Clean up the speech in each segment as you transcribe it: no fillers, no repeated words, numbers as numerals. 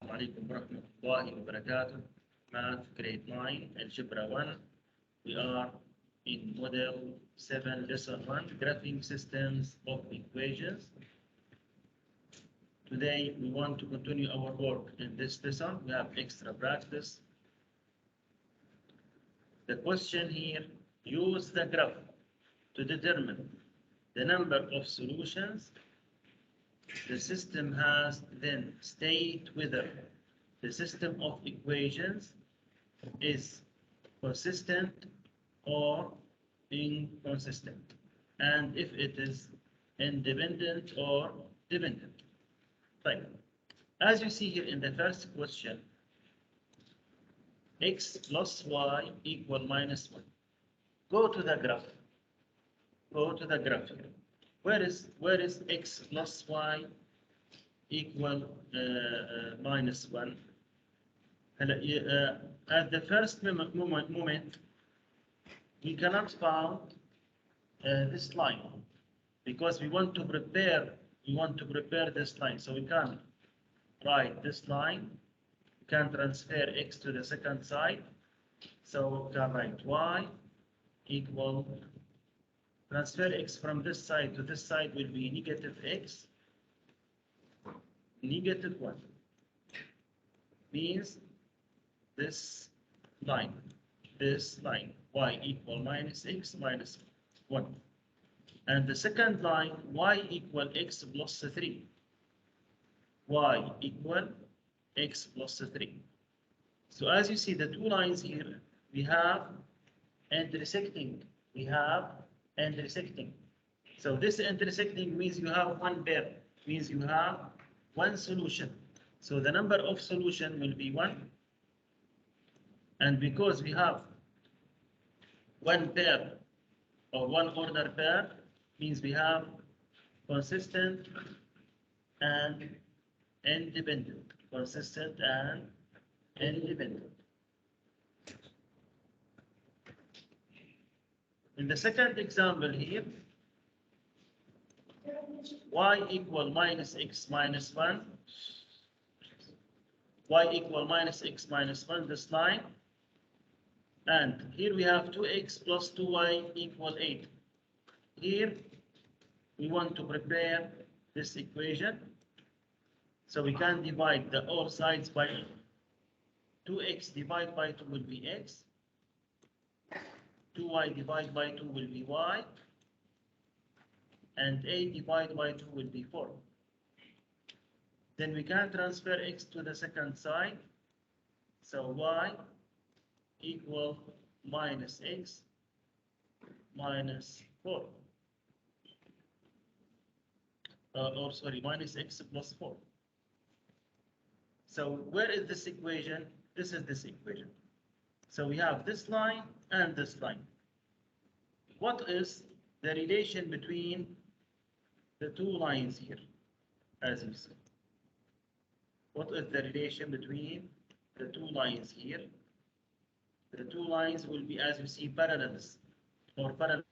السلام عليكم ورحمة الله وبركاته. Math grade 9 Algebra 1. We are in Model 7 Lesson 1 Graphing Systems of Equations. Today we want to continue our work in this lesson. We have extra practice. The question here, use the graph to determine the number of solutions the system has, then state whether the system of equations is consistent or inconsistent, and if it is independent or dependent. Right. As you see here in the first question, x plus y equal minus 1. Go to the graph. Go to the graph here. Where is x plus y equal minus 1? At the first moment, we cannot find this line because we want to prepare this line. So we can write this line. We can transfer x to the second side. So we can write y equal. Transfer x from this side to this side will be negative x, negative 1. Means this line, y equal minus x minus 1. And the second line, y equal x plus 3. Y equal x plus 3. So as you see, the two lines here, we have intersecting. So this intersecting means you have one pair, means you have one solution. So the number of solution will be 1. And because we have one pair or one order pair, means we have consistent and independent. Consistent and independent. In the second example here, y equal minus x minus 1, y equal minus x minus 1, this line, and here we have 2x plus 2y equal 8. Here we want to prepare this equation, so we can divide all sides by 2x divided by 2 will be x. 2y divided by 2 will be y, and 8 divided by 2 will be 4. Then we can transfer x to the second side, so y equal minus x minus 4. Minus x plus 4. So where is this equation? This is this equation. So we have this line and this line. What is the relation between the two lines here, as you see? What is the relation between the two lines here? The two lines will be, as you see, parallels or parallel.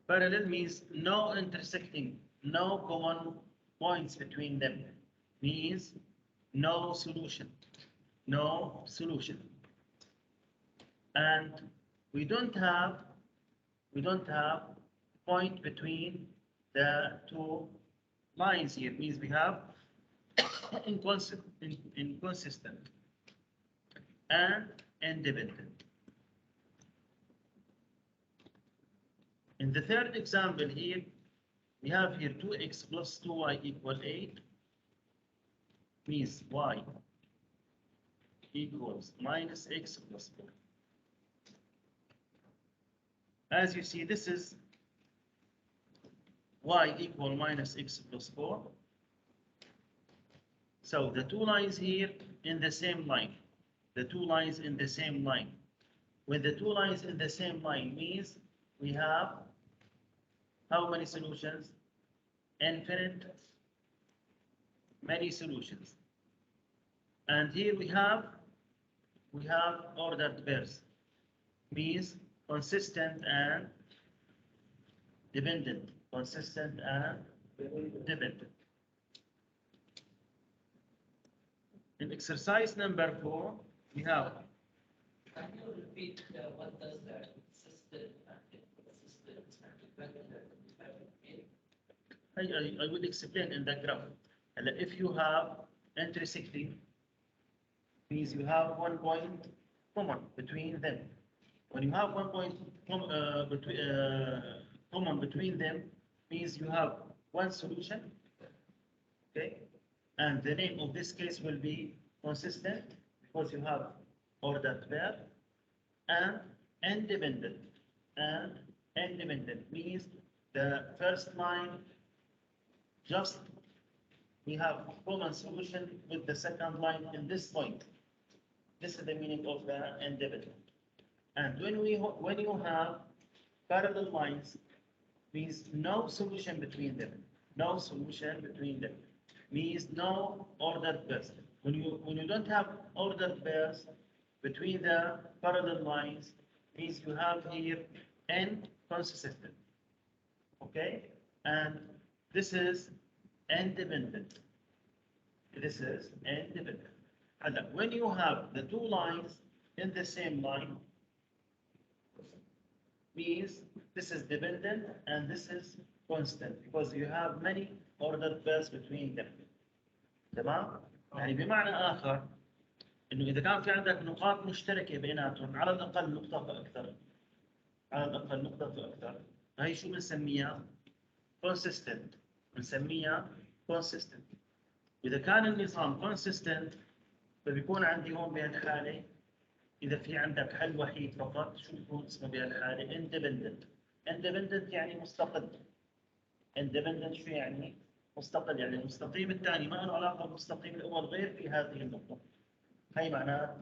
Parallel means no intersecting, no common points between them. Means no solution. No solution. And we don't have point between the two lines here. Means we have inconsistent and independent. In the third example here, we have here 2x plus 2y equal 8, means y equals minus x plus 4. As you see, this is y equal minus x plus 4. So the two lines here in the same line. The two lines in the same line. When the two lines in the same line means we have how many solutions? infinite many solutions. And here we have ordered pairs, means consistent and dependent, consistent and dependent. In exercise number 4, we have. Can you repeat what does the consistent and inconsistent and dependent mean? I will explain in the graph. And if you have entry 60, means you have 1 point common between them. When you have 1 point common between them, means you have one solution, okay? And the name of this case will be consistent because you have ordered pair, and independent. And independent means the first line just we have common solution with the second line in this point. This is the meaning of the independent. And when you have parallel lines, means no solution between them. No solution between them means no ordered pairs. When you don't have ordered pairs between the parallel lines, means you have here inconsistent. Okay, and this is independent. This is independent. And when you have the two lines in the same line, means this is dependent and this is constant because you have many ordered pairs between them. تمام؟ يعني بمعنى آخر إنه إذا كان في عندك نقاط مشتركة بيناتهم على الأقل نقطة فأكثر، على الأقل نقطة فأكثر، هي شو بنسميها؟ consistent. بنسميها consistent. إذا كان النظام consistent فبيكون عندي هون بهالحالة إذا في عندك حل وحيد فقط شو بيكون اسمه بهالحالة؟ independent. independent يعني مستقل. independent شو يعني؟ مستقل، يعني المستقيم الثاني ما له علاقة بالمستقيم الأول غير في هذه النقطة. هي معنات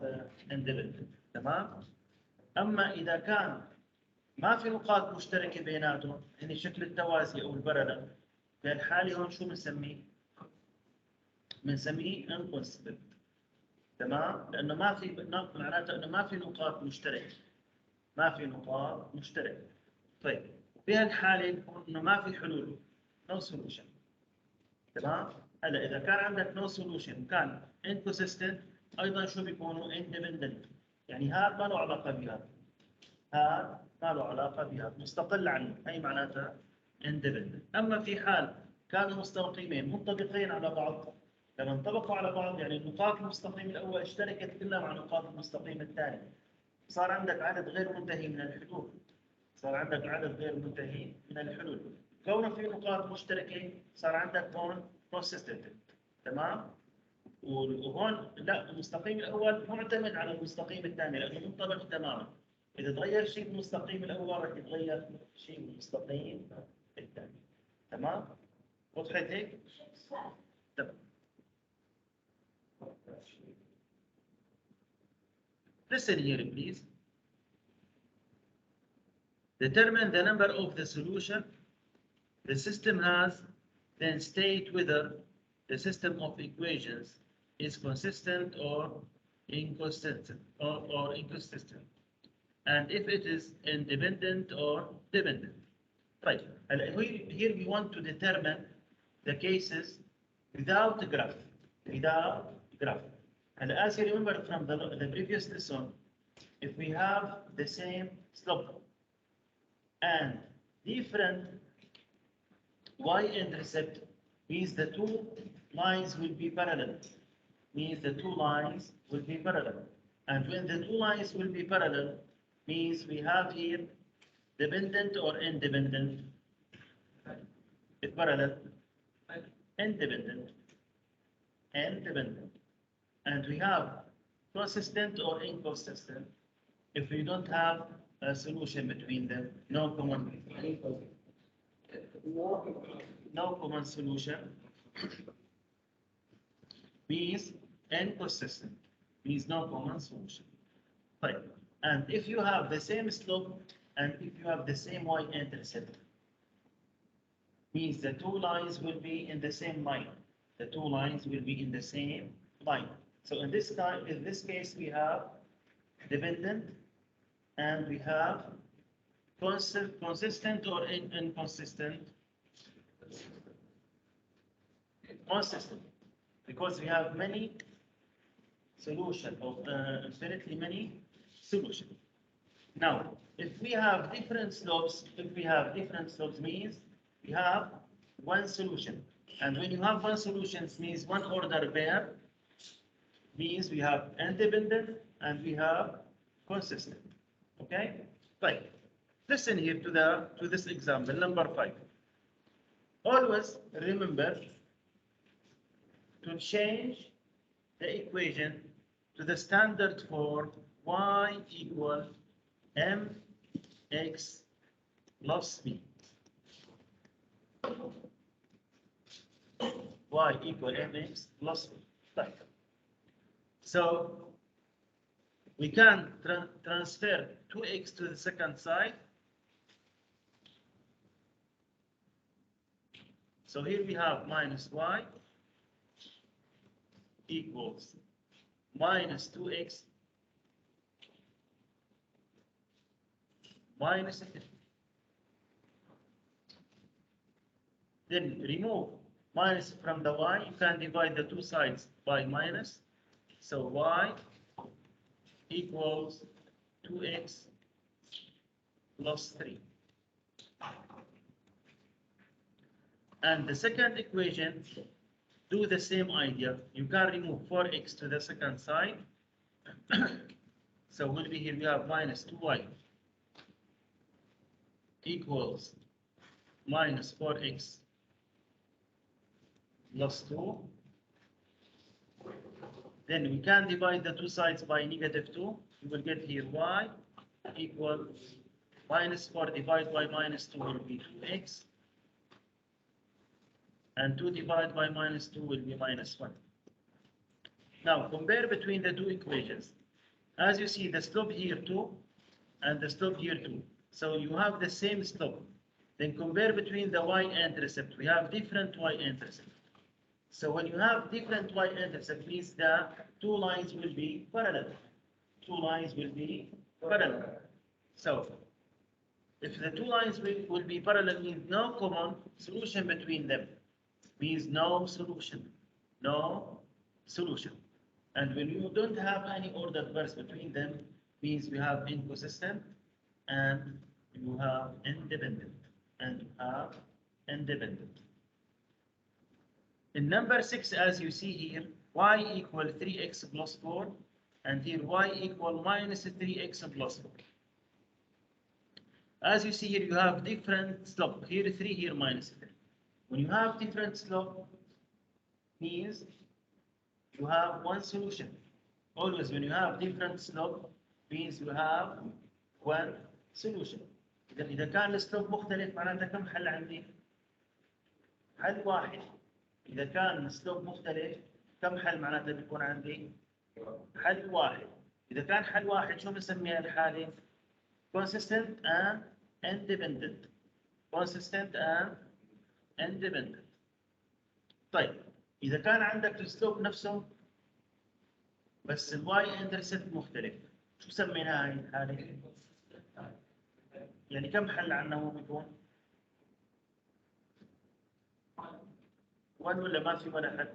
independent. تمام؟ أما إذا كان ما في نقاط مشتركة بيناتهم، يعني شكل التوازي أو البرلة، في الحالة هون شو بنسميه؟ بنسميه inconsistent. تمام؟ لأنه ما في معناته إنه ما في نقاط مشتركة. ما في نقاط مشتركة. طيب بهالحالة نقول إنه ما في حلول. no solution. تمام؟ هلا إذا كان عندك no solution كان inconsistent أيضا شو بيكونوا independent. يعني هذا ما له علاقة بهذا. هذا ما له علاقة بهذا، مستقل عنه، هي معناتها independent. أما في حال كانوا مستقيمين منطبقين على بعض، لما انطبقوا على بعض يعني نقاط المستقيم الأول اشتركت كلها مع نقاط المستقيم الثاني، صار عندك عدد غير منتهي من الحلول. صار عندك عدد غير منتهي من الحلول. كونه في نقاط مشتركة صار عندك هون consistent. تمام؟ وهون لا، المستقيم الأول معتمد على المستقيم الثاني لأنه منطبق تماما. إذا تغير شيء بالمستقيم الأول رح يتغير شيء بالمستقيم الثاني. تمام؟ وضحت هيك؟ تمام. Listen here, please. Determine the number of the solution the system has, then state whether the system of equations is consistent or inconsistent, or inconsistent, and if it is independent or dependent. Right. And here we want to determine the cases without the graph. Without graph. And as you remember from the previous lesson, if we have the same slope and different y-intercept, means the two lines will be parallel. Means the two lines will be parallel. And when the two lines will be parallel, means we have here dependent or independent. If parallel, independent. Independent. And we have consistent or inconsistent. If we don't have a solution between them, no common solution, means inconsistent, means no common solution. Right. And if you have the same slope and if you have the same y-intercept, means the two lines will be in the same line. The two lines will be in the same line. So in this case, we have dependent and we have consistent or inconsistent. Consistent, because we have many solutions of infinitely many solutions. Now, if we have different slopes means we have one solution. And when you have one solution, means one order pair, means we have independent and we have consistent. Okay? Right. Listen here to this example, number 5. Always remember to change the equation to the standard form y equal mx plus b. Y equal mx plus b. Right. So we can transfer 2x to the second side. So here we have minus y equals minus 2x minus 3. Then remove minus from the y. You can divide the two sides by minus. So y equals 2x plus 3. And the second equation, do the same idea. You can remove 4x to the second side. So will be here we have minus 2y equals minus 4x plus 2. Then we can divide the two sides by negative 2. You will get here y equal minus 4 divided by minus 2 will be 2x. And 2 divided by minus 2 will be minus 1. Now compare between the two equations. As you see, the slope here 2 and the slope here 2. So you have the same slope. Then compare between the y-intercept. We have different y-intercept. So when you have different y-intercept, means the two lines will be parallel. Two lines will be parallel. So if the two lines will be parallel, means no common solution between them. Means no solution. No solution. And when you don't have any ordered verse between them, means we have inconsistent and you have independent. And you have independent. In number 6, as you see here, y equal 3x plus 4, and here y equal minus 3x plus 4. As you see here, you have different slope. Here 3, here minus 3. When you have different slope, means you have one solution. Always when you have different slope, means you have one solution. إذا كان السلوب مختلف معناته كم حل عندي؟ حل واحد. إذا كان السلوب مختلف كم حل معناته بيكون عندي؟ حل واحد. إذا كان حل واحد شو بنسميها الحالة؟ consistent and independent. Consistent and independent. طيب إذا كان عندك السلوب نفسه بس الواي انترسبت مختلف، شو سميناها هاي الحالة؟ يعني كم حل عنا هو بيكون؟ 1 ولا ما في ولا حل؟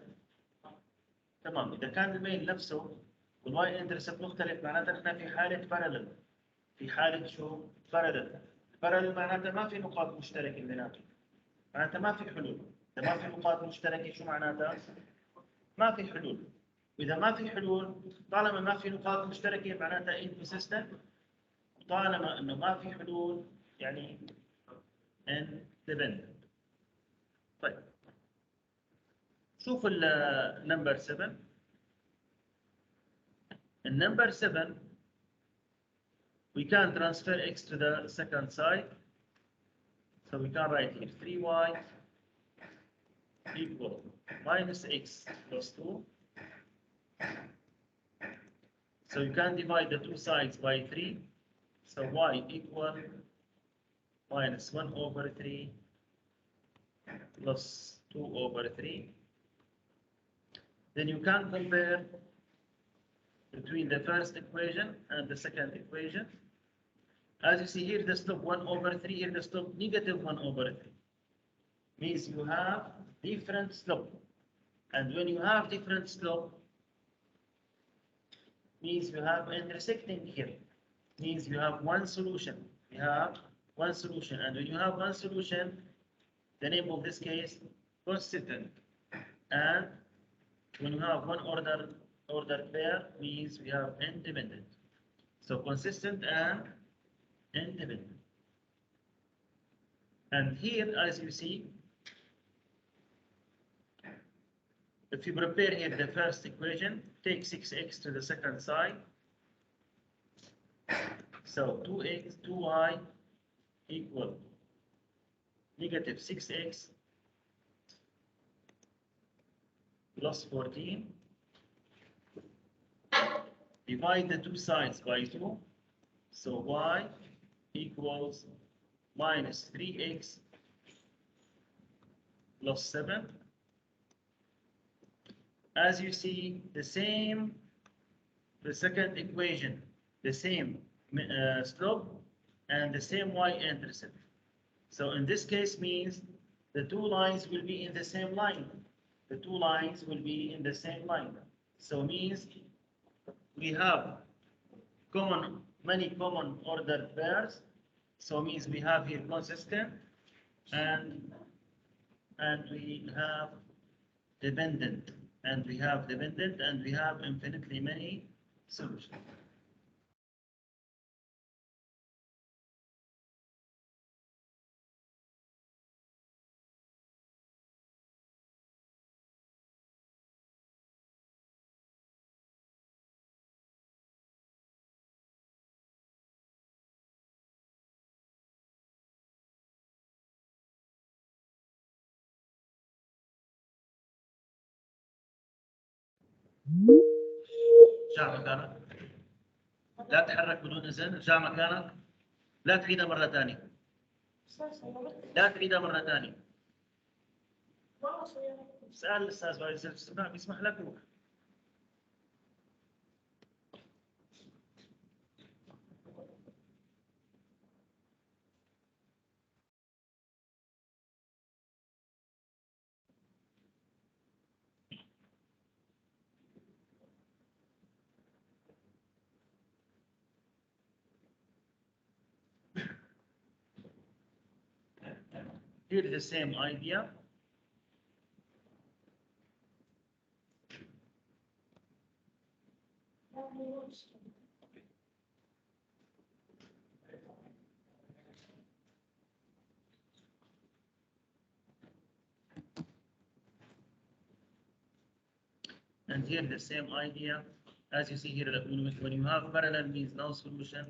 تمام. إذا كان الميل نفسه والواي انترسبت مختلف معناته احنا في حالة بارلل. في حالة شو؟ بارلل. بارلل معناته ما في نقاط مشتركة بيناتهم. معناته ما في حلول. إذا ما في نقاط مشتركة شو معناتها؟ ما في حلول. وإذا ما في حلول طالما ما في نقاط مشتركة معناتها inconsistent. طالما إنه ما في حلول يعني independent. طيب شوف النمبر 7. النمبر 7 we can transfer x to the second side. So we can write here 3y equal minus x plus 2. So you can divide the two sides by 3. So y equal minus 1 over 3 plus 2 over 3. Then you can compare between the first equation and the second equation. As you see here, the slope 1 over 3, here the slope negative 1 over 3. Means you have different slope. And when you have different slope, means you have intersecting here. Means you have one solution. You have one solution. And when you have one solution, the name of this case, consistent. And when you have one order pair, means we have independent. So consistent and independent. And here, as you see, if you prepare here the first equation, take 6x to the second side. So 2x, 2y equal negative 6x plus 14. Divide the two sides by 2. So y equals minus 3x plus 7. As you see, the second equation, the same slope and the same y-intercept. So in this case means the two lines will be in the same line. The two lines will be in the same line. So means we have many common ordered pairs. So means we have here consistent and we have dependent. And we have dependent and we have infinitely many solutions. ارجع مكانك. لا تتحرك بدون إذن. ارجع مكانك. لا تعيدها مرة ثانية. لا تعيدها مرة ثانية. سأل الأستاذ وائل الاستماع بيسمح لك روح. Here the same idea. And here the same idea. As you see here, when you have parallel means no solution.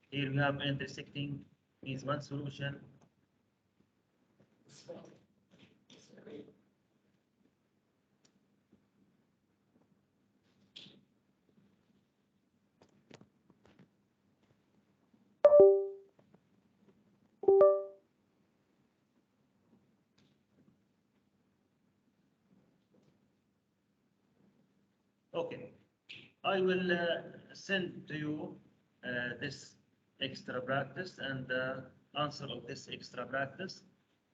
Here we have intersecting means one solution. Okay, I will send to you this extra practice and the answer of this extra practice,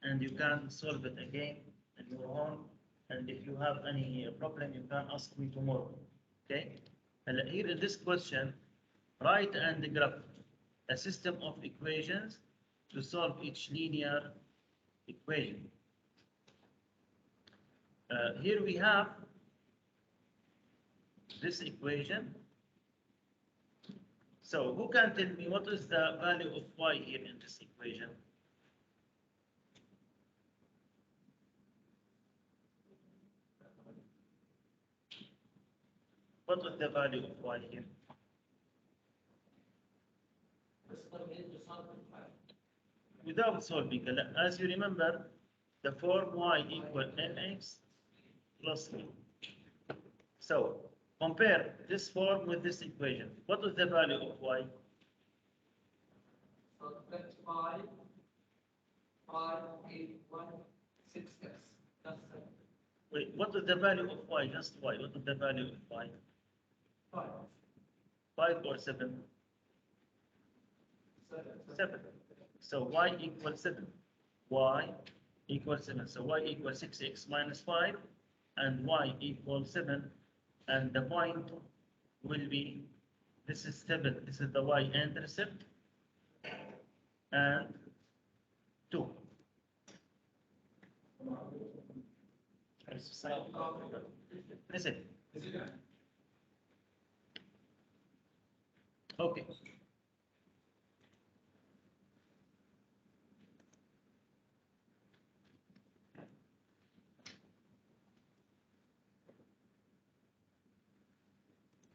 and you can solve it again in your home. And if you have any problem, you can ask me tomorrow. Okay? And here in this question, write and graph a system of equations to solve each linear equation. Here we have this equation. So who can tell me what is the value of y here in this equation? What is the value of y here? Without solving, as you remember, the form y equal mx plus 3. So compare this form with this equation. What is the value of y? So that's 5, 8, 1, 6x. Wait, what is the value of y? Just y. What is the value of y? 5 or 7? 7. So y equals 7. Y equals 7. So y equals 6x minus 5, and y equals 7. And the point will be, this is 7. This is the y-intercept, and 2. Listen. Okay.